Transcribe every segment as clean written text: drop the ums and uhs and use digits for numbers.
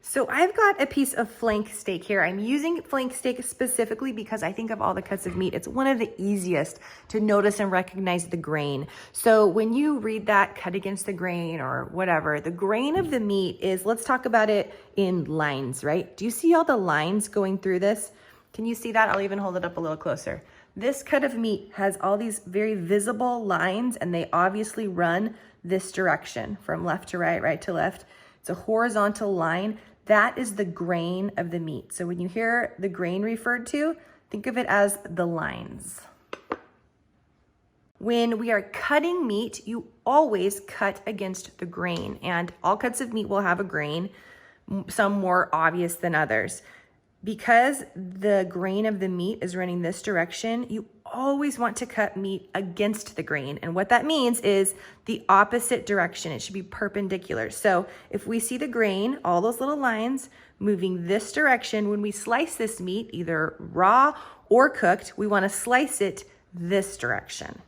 So I've got a piece of flank steak here. I'm using flank steak specifically because I think of all the cuts of meat, it's one of the easiest to notice and recognize the grain. So when you read that cut against the grain or whatever, the grain of the meat is, let's talk about it in lines, right? Do you see all the lines going through this? Can you see that? I'll even hold it up a little closer. This cut of meat has all these very visible lines, and they obviously run this direction from left to right, right to left. It's a horizontal line. That is the grain of the meat. So when you hear the grain referred to, think of it as the lines. When we are cutting meat, you always cut against the grain, and all cuts of meat will have a grain, some more obvious than others. Because the grain of the meat is running this direction, you always want to cut meat against the grain. And what that means is the opposite direction. It should be perpendicular. So if we see the grain, all those little lines moving this direction, when we slice this meat, either raw or cooked, we want to slice it this direction.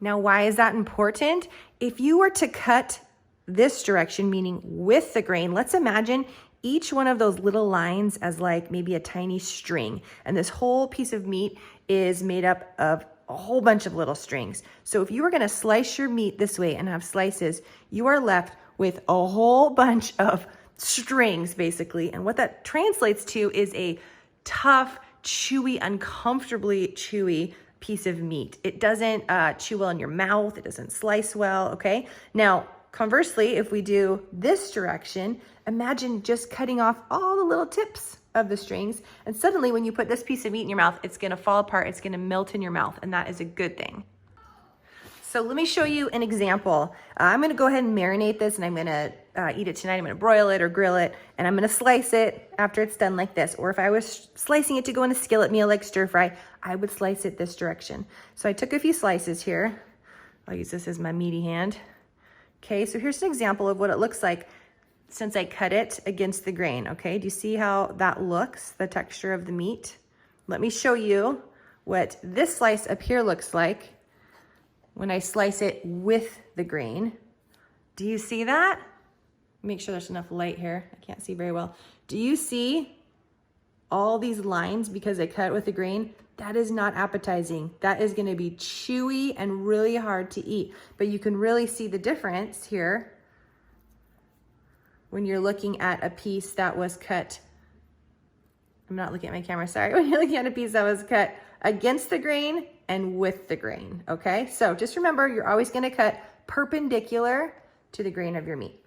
Now, why is that important? If you were to cut this direction, meaning with the grain, let's imagine each one of those little lines as like maybe a tiny string. And this whole piece of meat is made up of a whole bunch of little strings. So if you were gonna slice your meat this way and have slices, you are left with a whole bunch of strings basically. And what that translates to is a tough, chewy, uncomfortably chewy piece of meat. It doesn't chew well in your mouth. It doesn't slice well, okay? Now, conversely, if we do this direction, imagine just cutting off all the little tips of the strings. And suddenly when you put this piece of meat in your mouth, it's gonna fall apart, it's gonna melt in your mouth, and that is a good thing. So let me show you an example. I'm gonna go ahead and marinate this, and I'm gonna eat it tonight. I'm gonna broil it or grill it, and I'm gonna slice it after it's done like this. Or if I was slicing it to go in a skillet meal like stir fry, I would slice it this direction. So I took a few slices here. I'll use this as my meaty hand. Okay, so here's an example of what it looks like since I cut it against the grain, okay? Do you see how that looks, the texture of the meat? Let me show you what this slice up here looks like when I slice it with the grain. Do you see that? Make sure there's enough light here. I can't see very well. Do you see all these lines because I cut it with the grain? That is not appetizing. That is gonna be chewy and really hard to eat. But you can really see the difference here when you're looking at a piece that was cut. I'm not looking at my camera, sorry. When you're looking at a piece that was cut against the grain and with the grain, okay? So just remember, you're always gonna cut perpendicular to the grain of your meat.